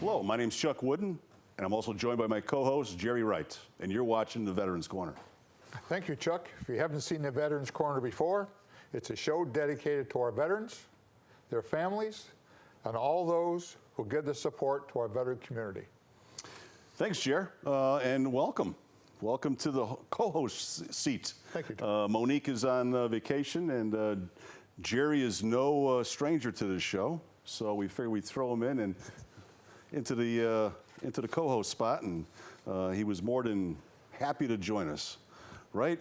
Hello, my name's Chuck Wooden, and I'm also joined by my co-host, Jerry Wright, and you're watching the Veterans Corner. Thank you, Chuck. If you haven't seen the Veterans Corner before, it's a show dedicated to our veterans, their families, and all those who give the support to our veteran community. Thanks, Jer, and welcome. Welcome to the co-host seat. Thank you, Chuck. Monique is on vacation, and Jerry is no stranger to this show, so we figured we'd throw him in and into the co-host spot, and he was more than happy to join us. Right?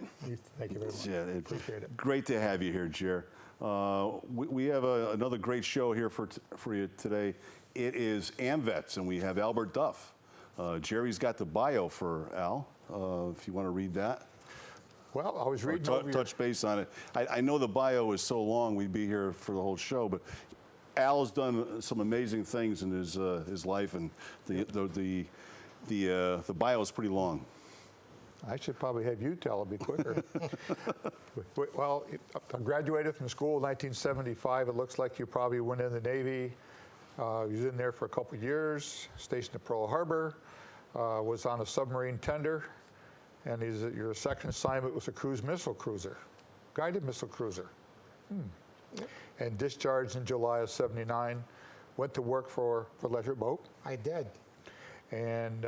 Thank you very much. Yeah, Appreciate it. Great to have you here, Jer. We have another great show here for you today. It is AMVETS, and we have Albert Duff. Jerry's got the bio for Al, if you want to read that. Well, I was reading over touch base on it. I know the bio is so long, we'd be here for the whole show, but Al has done some amazing things in his life, and the bio is pretty long. I should probably have you tell it, be quicker. Well, I graduated from school in 1975. It looks like you probably went in the Navy. You was in there for a couple of years, stationed at Pearl Harbor, was on a submarine tender, and your second assignment was a cruise missile cruiser, guided missile cruiser. And discharged in July of '79, went to work for Leisure Boat. I did. And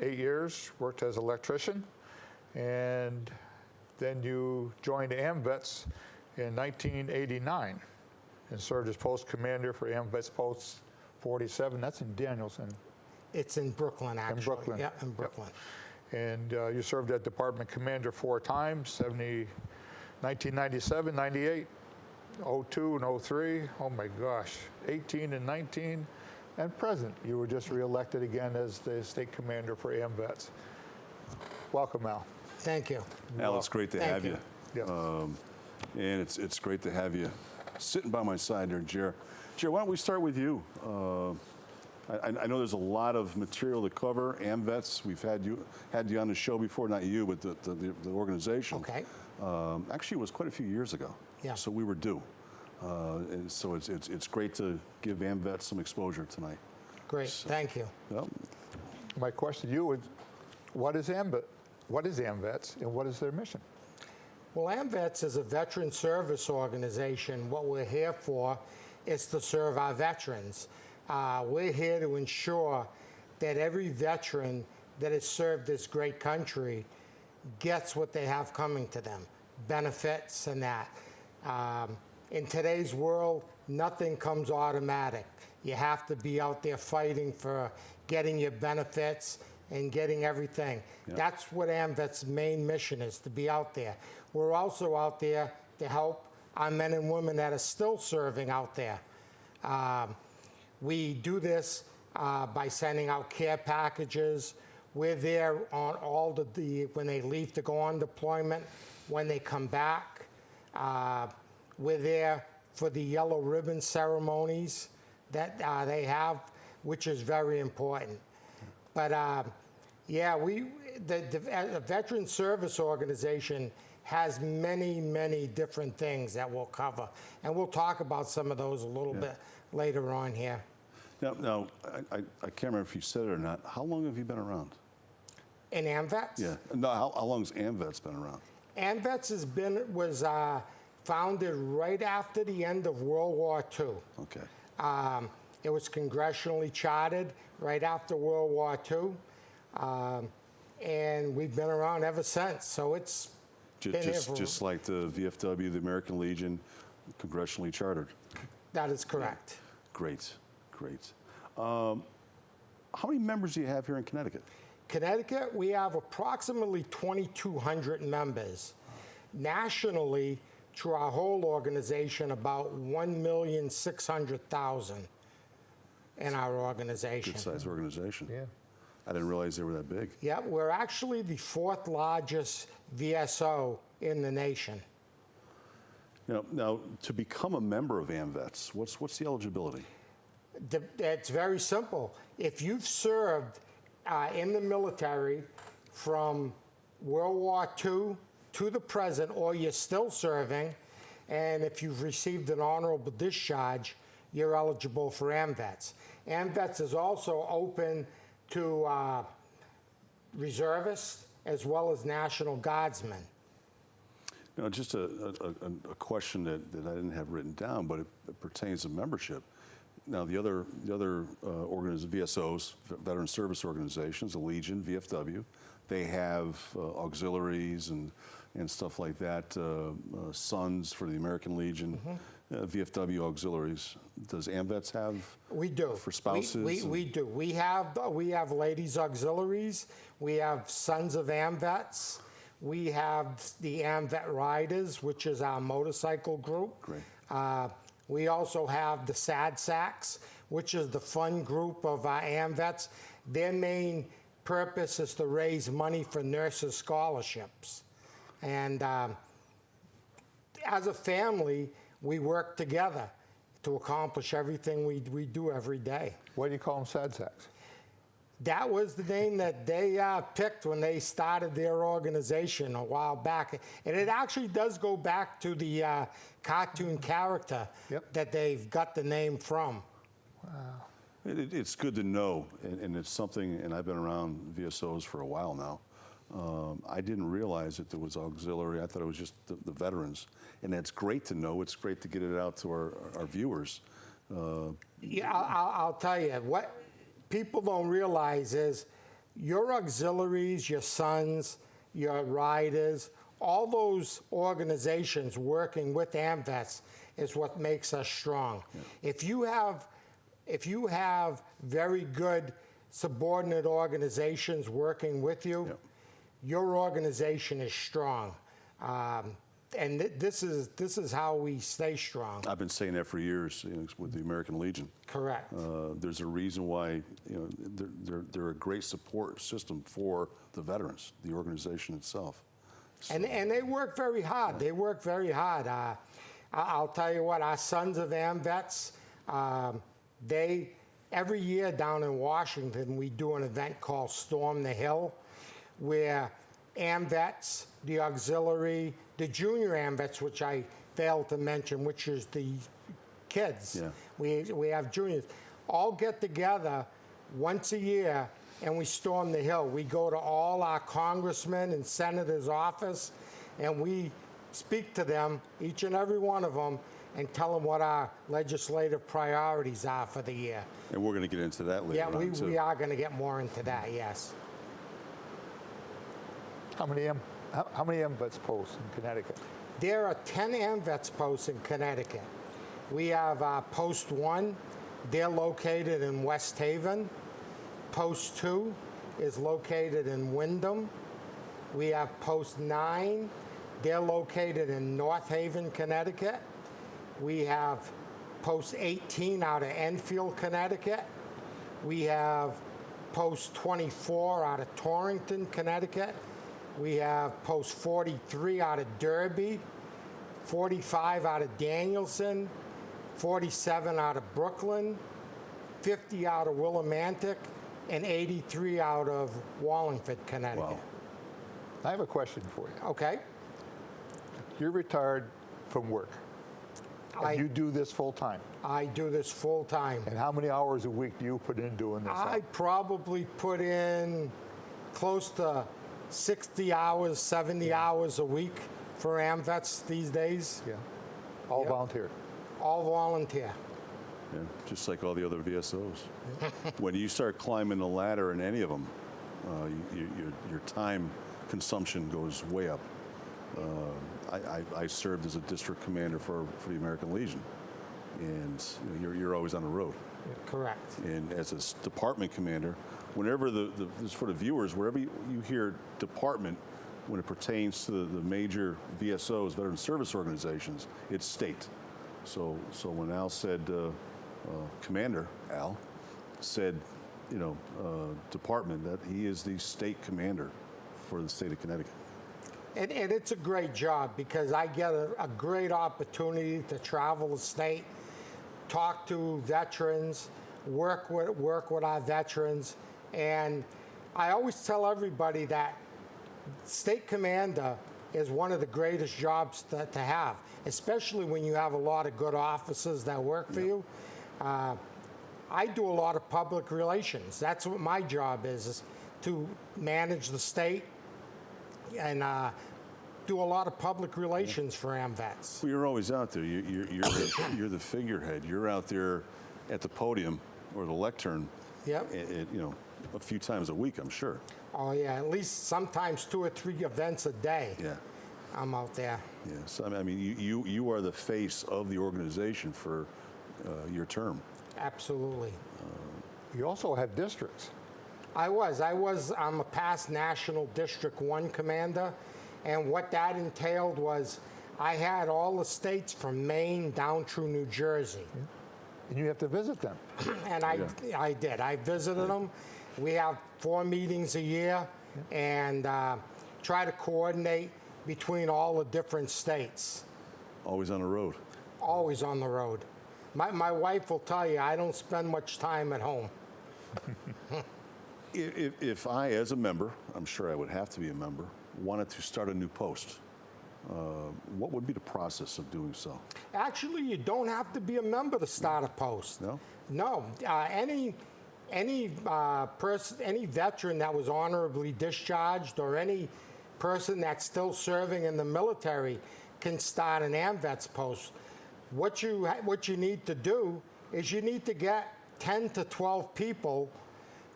8 years, worked as an electrician. And then you joined AMVETS in 1989 and served as post commander for AMVETS Post 47. That's in Danielson. It's in Brooklyn, actually. In Brooklyn. Yeah, in Brooklyn. Yep. And you served as department commander 4 times, 1997, 98, 02, and 03. Oh my gosh, 18 and 19. And present, you were just reelected again as the state commander for AMVETS. Welcome, Al. Thank you. Al, it's great to have you. Yes. And it's great to have you sitting by my side there, Jer. Jer, why don't we start with you? I know there's a lot of material to cover. AMVETS, we've had you on the show before, not you, but the organization. Okay. Actually, it was quite a few years ago. Yeah. So we were due. And so it's great to give AMVETS some exposure tonight. Great. So, thank you. Well, My question to you is, what is AMVETS and what is their mission? Well, AMVETS is a veteran service organization. What we're here for is to serve our veterans. We're here to ensure that every veteran that has served this great country gets what they have coming to them, benefits and that. In today's world, nothing comes automatic. You have to be out there fighting for getting your benefits and getting everything. Yep. That's what AMVET's main mission is, to be out there. We're also out there to help our men and women that are still serving out there. We do this by sending out care packages. We're there on all when they leave to go on deployment, when they come back. We're there for the yellow ribbon ceremonies that they have, which is very important. But yeah, the Veteran Service Organization has many, many different things that we'll cover. And we'll talk about some of those a little bit later on here. Now I can't remember if you said it or not. How long have you been around? In AMVETS? Yeah. No, how long has AMVETS been around? AMVETS was founded right after the end of World War II. Okay. It was congressionally chartered right after World War II. And we've been around ever since. So it's just like the VFW, the American Legion, congressionally chartered. That is correct. Great, great. How many members do you have here in Connecticut? Connecticut, we have approximately 2,200 members. Nationally, through our whole organization, about 1,600,000 in our organization. Good sized organization. Yeah. I didn't realize they were that big. Yeah, we're actually the 4th largest VSO in the nation. Now, to become a member of AMVETS, what's the eligibility? It's very simple. If you've served in the military from World War II to the present, or you're still serving, and if you've received an honorable discharge, you're eligible for AMVETS. AMVETS is also open to reservists as well as National Guardsmen. You know, just a question that I didn't have written down, but it pertains to membership. Now, the other VSOs, Veteran Service Organizations, the Legion, VFW, they have auxiliaries and stuff like that. Sons for the American Legion, VFW auxiliaries. Does AMVETS have? We do. For spouses? We do. We have ladies auxiliaries. We have Sons of AMVETS. We have the AMVET Riders, which is our motorcycle group. Great. We also have the SADSACs, which is the fun group of our AMVETS. Their main purpose is to raise money for nurses' scholarships. And as a family, we work together to accomplish everything we do every day. Why do you call them SADSACs? That was the name that they picked when they started their organization a while back. And it actually does go back to the cartoon character that they've got the name from. Wow. It's good to know, and it's something, and I've been around VSOs for a while now. I didn't realize that there was auxiliary. I thought it was just the veterans. And that's great to know. It's great to get it out to our viewers. Yeah, I'll tell you, what people don't realize is your auxiliaries, your sons, your riders, all those organizations working with AMVETS is what makes us strong. Yeah. If you have very good subordinate organizations working with you, your organization is strong. And this is how we stay strong. I've been saying that for years, you know, with the American Legion. Correct. There's a reason why, you know, they're a great support system for the veterans, the organization itself. So. And they work very hard. They work very hard. I'll tell you what, our Sons of AMVETS, every year down in Washington, we do an event called Storm the Hill, where AMVETS, the auxiliary, the junior AMVETS, which I failed to mention, which is the kids. Yeah. We have juniors, all get together once a year and we storm the hill. We go to all our congressmen and senators' office and we speak to them, each and every one of them, and tell them what our legislative priorities are for the year. And we're going to get into that later on, too. We are going to get more into that, yes. How many AMVETS posts in Connecticut? There are 10 AMVETS posts in Connecticut. We have Post 1. They're located in West Haven. Post 2 is located in Wyndham. We have Post 9. They're located in North Haven, Connecticut. We have Post 18 out of Enfield, Connecticut. We have Post 24 out of Torrington, Connecticut. We have Post 43 out of Derby, 45 out of Danielson, 47 out of Brooklyn, 50 out of Willimantic, and 83 out of Wallingford, Connecticut. Wow. I have a question for you. Okay. You're retired from work. And you do this full time? I do this full time. And how many hours a week do you put in doing this? I probably put in close to 60 hours, 70 hours a week for AMVETS these days. Yeah. All volunteer? All volunteer. Yeah, just like all the other VSOs. When you start climbing the ladder in any of them, your time consumption goes way up. I served as a district commander for the American Legion, and you're always on the road. Correct. And as a department commander, whenever for the viewers, wherever you hear department, when it pertains to the major VSOs, Veteran Service Organizations, it's state. So when Al said, Commander Al said, department, that he is the state commander for the state of Connecticut. And it's a great job because I get a great opportunity to travel the state, talk to veterans, work with our veterans, and I always tell everybody that state commander is one of the greatest jobs to have, especially when you have a lot of good officers that work for you. I do a lot of public relations. That's what my job is to manage the state and do a lot of public relations for AMVETS. Well, you're always out there. You're the figurehead. You're out there at the podium or the lectern. Yep. A few times a week, I'm sure. Oh yeah, at least sometimes 2 or 3 events a day. Yeah. I'm out there. Yeah. So I mean, you are the face of the organization for your term. Absolutely. You also have districts. I'm a past National District 1 commander, and what that entailed was I had all the states from Maine down through New Jersey. And you have to visit them. And I did. I visited them. We have 4 meetings a year and try to coordinate between all the different states. Always on the road. Always on the road. My wife will tell you I don't spend much time at home. If I, as a member, I'm sure I would have to be a member, wanted to start a new post, what would be the process of doing so? Actually, you don't have to be a member to start a post. No? No. Any person, any veteran that was honorably discharged, or any person that's still serving in the military can start an AMVETS post. What you need to do is you need to get 10 to 12 people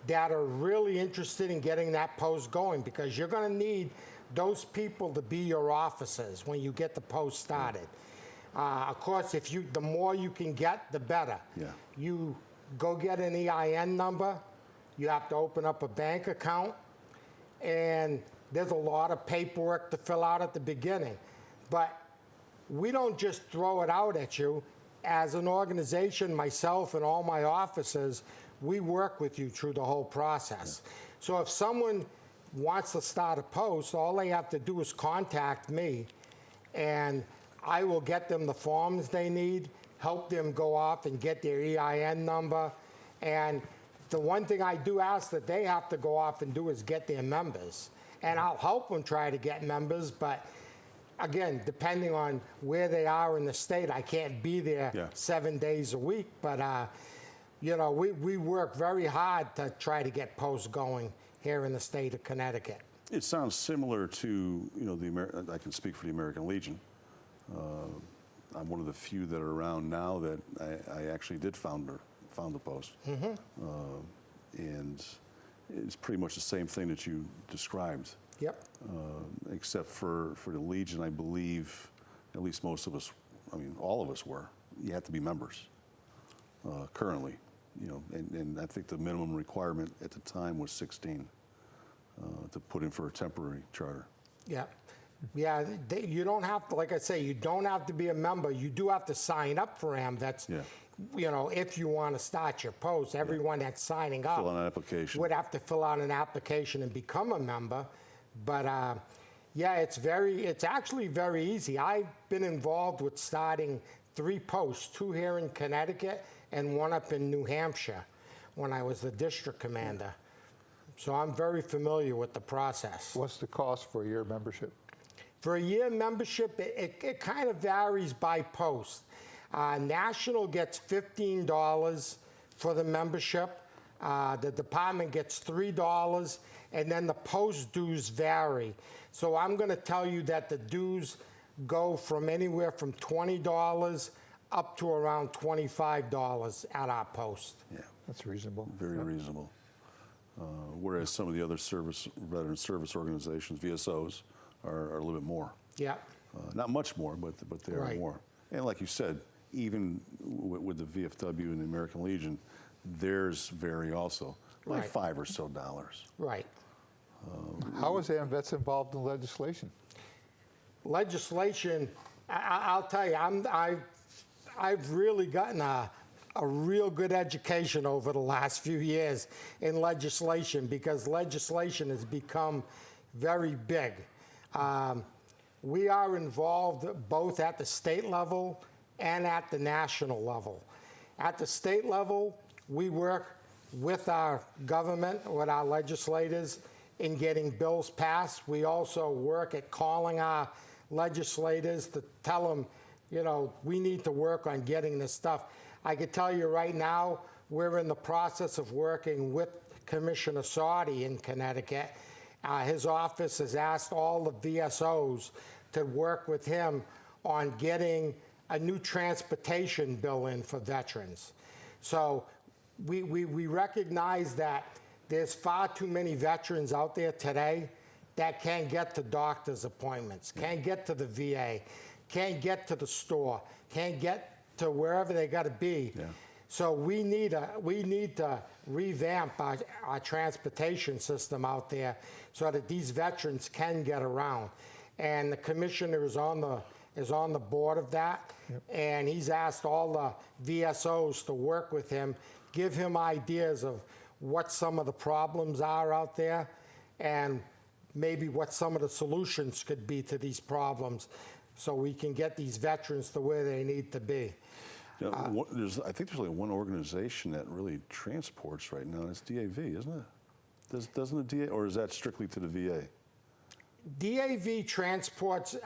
that are really interested in getting that post going, because you're going to need those people to be your officers when you get the post started. Of course, the more you can get, the better. Yeah. You go get an EIN number. You have to open up a bank account, and there's a lot of paperwork to fill out at the beginning. But we don't just throw it out at you. As an organization, myself and all my officers, we work with you through the whole process. So if someone wants to start a post, all they have to do is contact me, and I will get them the forms they need, help them go off and get their EIN number. And the one thing I do ask that they have to go off and do is get their members. And I'll help them try to get members, but again, depending on where they are in the state, I can't be there 7 days a week, but we work very hard to try to get posts going here in the state of Connecticut. It sounds similar to, I can speak for the American Legion. I'm one of the few that are around now that I actually did found the post. And it's pretty much the same thing that you described. Yep. Except for the Legion, I believe, at least most of us, all of us were. You have to be members currently, and I think the minimum requirement at the time was 16 to put in for a temporary charter. Yeah. Yeah, you don't have to, like I say, you don't have to be a member. You do have to sign up for AMVETS. Yeah. If you want to start your post, everyone that's signing up Fill out an application. would have to fill out an application and become a member. But it's actually very easy. I've been involved with starting 3 posts, 2 here in Connecticut and 1 up in New Hampshire when I was the district commander. So I'm very familiar with the process. What's the cost for your membership? For a year membership, it kind of varies by post. National gets $15 for the membership. The department gets $3, and then the post dues vary. So I'm going to tell you that the dues go from anywhere from $20 up to around $25 at our post. Yeah, That's reasonable. very reasonable. Whereas some of the other veteran service organizations, VSOs, are a little bit more. Yeah. Not much more, but they are Right. more. And like you said, even with the VFW and the American Legion, theirs vary also, like Right. $5 or so. Right. How is AMVETS involved in legislation? Legislation, I'll tell you, I've really gotten a real good education over the last few years in legislation, because legislation has become very big. We are involved both at the state level and at the national level. At the state level, we work with our government, with our legislators, in getting bills passed. We also work at calling our legislators to tell them, we need to work on getting this stuff. I could tell you right now, we're in the process of working with Commissioner Sardi in Connecticut. His office has asked all the VSOs to work with him on getting a new transportation bill in for veterans. So we recognize that there's far too many veterans out there today that can't get to doctor's appointments, can't get to the VA, can't get to the store, can't get to wherever they got to be. Yeah. So we need to revamp our transportation system out there so that these veterans can get around. And the commissioner is on the board of that, and he's asked all the VSOs to work with him, give him ideas of what some of the problems are out there, and maybe what some of the solutions could be to these problems, so we can get these veterans to where they need to be. You know, I think there's only one organization that really transports right now, and it's DAV, isn't it? Doesn't the DA, or is that strictly to the VA? DAV transports,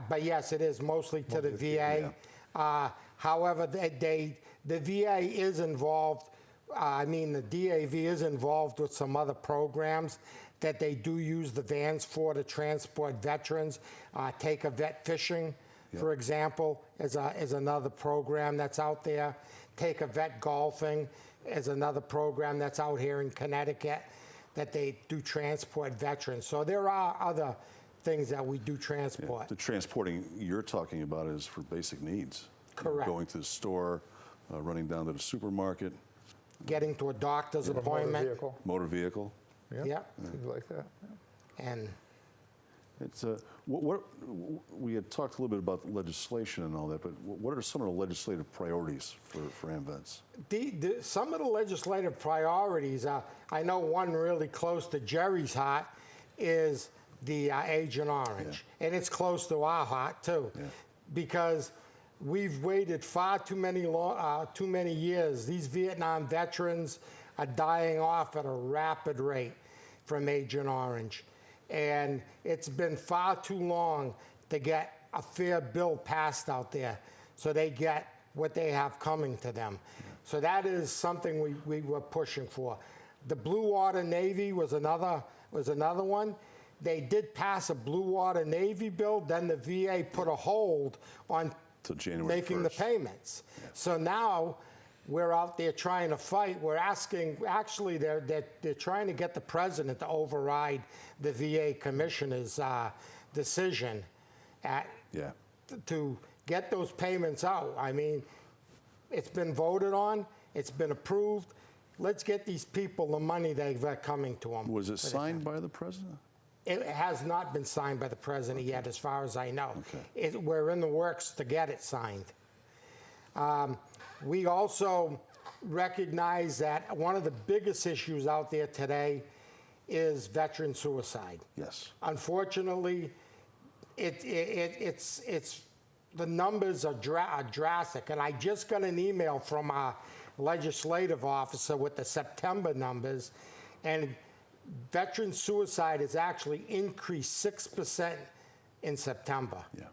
but yes, it is mostly to the VA. Yeah. However, the VA is involved. The DAV is involved with some other programs that they do use the vans for to transport veterans. Take a Vet Fishing, for example, is another program that's out there. Take a Vet Golfing is another program that's out here in Connecticut that they do transport veterans. So there are other things that we do transport. Yeah. The transporting you're talking about is for basic needs. Correct. Going to the store, running down to the supermarket. Getting to a doctor's appointment. Motor vehicle. Yeah. Things like that. And It's we had talked a little bit about legislation and all that, but what are some of the legislative priorities for AMVETS? Some of the legislative priorities, I know one really close to Jerry's heart is the Agent Orange. And it's close to our heart too, because we've waited far too many years. These Vietnam veterans are dying off at a rapid rate from Agent Orange. And it's been far too long to get a fair bill passed out there so they get what they have coming to them. So that is something we were pushing for. The Blue Water Navy was another one. They did pass a Blue Water Navy bill, then the VA put a hold on making the payments. Yeah. So now we're out there trying to fight. We're asking, actually, they're trying to get the president to override the VA commissioner's decision to get those payments out. I mean, it's been voted on, it's been approved. Let's get these people the money they've got coming to them. Was it signed by the president? It has not been signed by the president yet, as far as I know. We're in the works to get it signed. We also recognize that one of the biggest issues out there today is veteran suicide. Yes. Unfortunately, it's the numbers are drastic, and I just got an email from our legislative officer with the September numbers, and veteran suicide has actually increased 6% in September. Yeah.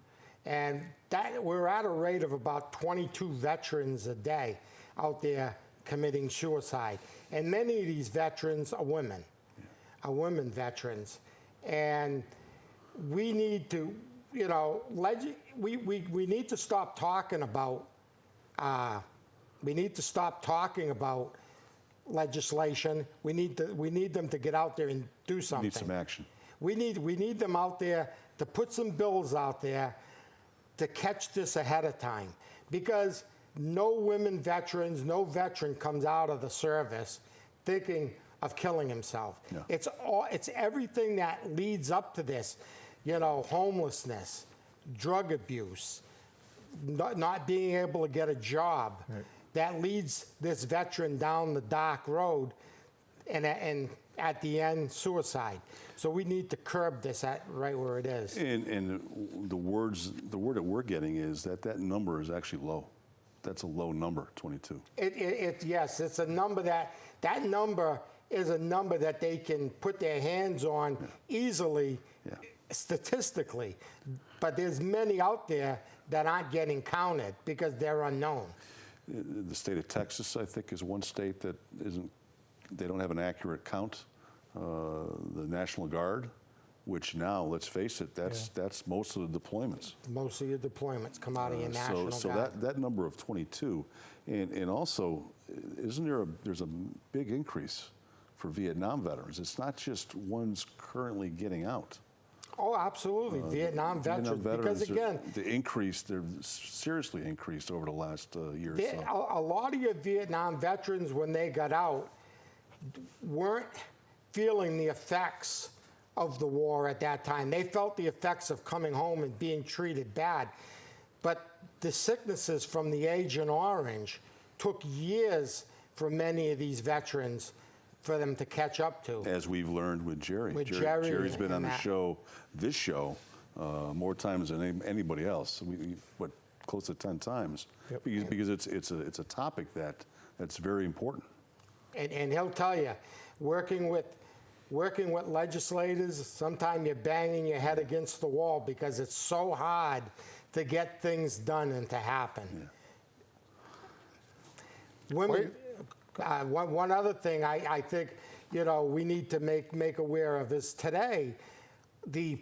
And that we're at a rate of about 22 veterans a day out there committing suicide. And many of these veterans are women, are women veterans. And we need to, we need to stop talking about, legislation. We need them to get out there and do something. Need some action. We need them out there to put some bills out there to catch this ahead of time, because no veteran comes out of the service thinking of killing himself. No. It's everything that leads up to this, homelessness, drug abuse, not being able to get a job. Right. That leads this veteran down the dark road, and at the end, suicide. So we need to curb this right where it is. And the word that we're getting is that number is actually low. That's a low number, 22. Yes, it's a number that number is a number that they can put their hands on easily, statistically. But there's many out there that aren't getting counted because they're unknown. The state of Texas, I think, is one state that they don't have an accurate count. The National Guard, which now, let's face it, that's most of the deployments. Most of your deployments come out of your National Guard. So that number of 22, and also, there's a big increase for Vietnam veterans. It's not just ones currently getting out. Oh, absolutely, Vietnam veterans. Because again, they're seriously increased over the last year or so. A lot of your Vietnam veterans, when they got out, weren't feeling the effects of the war at that time. They felt the effects of coming home and being treated bad. But the sicknesses from the Agent Orange took years for many of these veterans for them to catch up to. As we've learned with Jerry. Jerry's been on this show, more times than anybody else. Close to 10 times. Yep. Because it's a topic that's very important. And he'll tell you, working with legislators, sometimes you're banging your head against the wall because it's so hard to get things done and to happen. Yeah. Women, one other thing I think we need to make aware of is today, the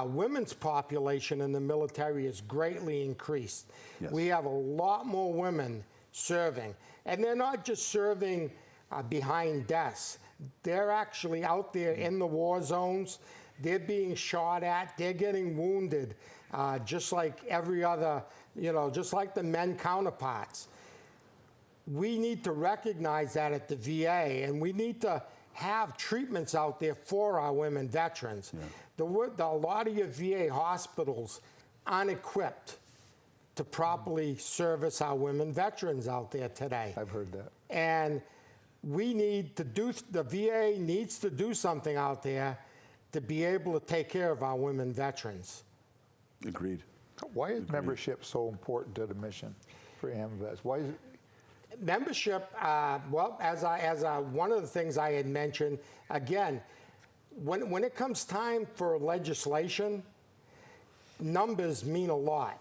women's population in the military is greatly increased. Yes. We have a lot more women serving, and they're not just serving behind desks. They're actually out there in the war zones. They're being shot at. They're getting wounded, just like every other, just like the men counterparts. We need to recognize that at the VA, and we need to have treatments out there for our women veterans. Yeah. A lot of your VA hospitals aren't equipped to properly service our women veterans out there today. I've heard that. And the VA needs to do something out there to be able to take care of our women veterans. Agreed. Why is membership so important to the mission for AMVETS? Why is it? Membership, well, as one of the things I had mentioned, again, when it comes time for legislation, numbers mean a lot.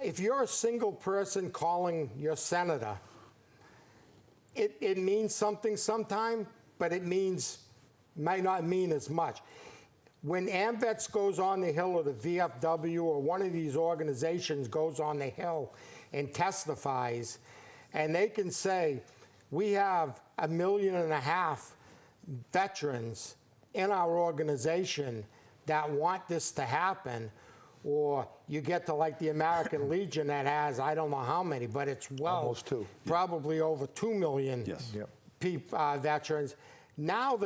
If you're a single person calling your senator, it means something sometime, but it might not mean as much. When AMVETS goes on the Hill, or the VFW, or one of these organizations goes on the Hill and testifies, and they can say, we have 1.5 million veterans in our organization that want this to happen, or you get to like the American Legion that has, I don't know how many, but it's almost 2. Probably over 2 million yes. Veterans. Now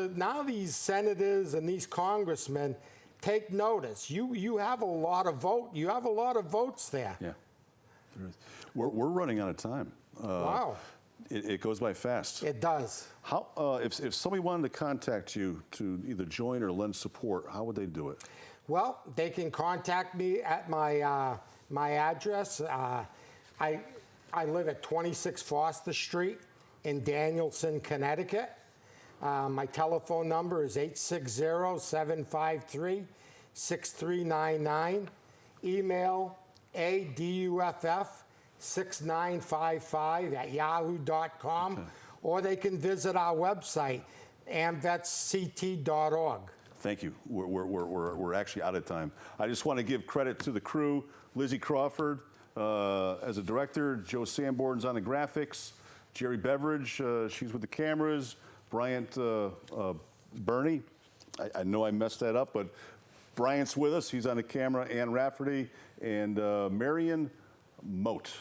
these senators and these congressmen take notice. You have a lot of You have a lot of votes there. Yeah, there is. We're running out of time. Wow. It goes by fast. It does. How if somebody wanted to contact you to either join or lend support, how would they do it? Well, they can contact me at my my address. I live at 26 Foster Street in Danielson, Connecticut. My telephone number is 860-753-6399. Email aduff6955@yahoo.com, okay. Or they can visit our website, amvetsct.org. Thank you. We're actually out of time. I just want to give credit to the crew. Lizzie Crawford as a director, Joe Sanborn's on the graphics, Jerry Beveridge, she's with the cameras, Bryant Bernie, I know I messed that up, but Bryant's with us, he's on the camera, Ann Rafferty, and Marion Moat.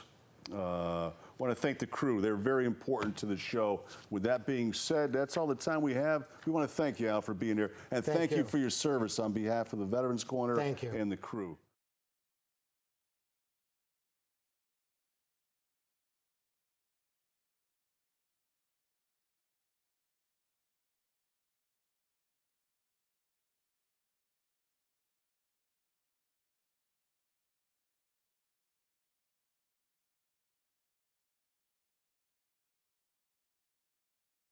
Want to thank the crew. They're very important to the show. With that being said, that's all the time we have. We want to thank you, Al, for being here. And thank you for your service on behalf of the Veterans Corner and the crew.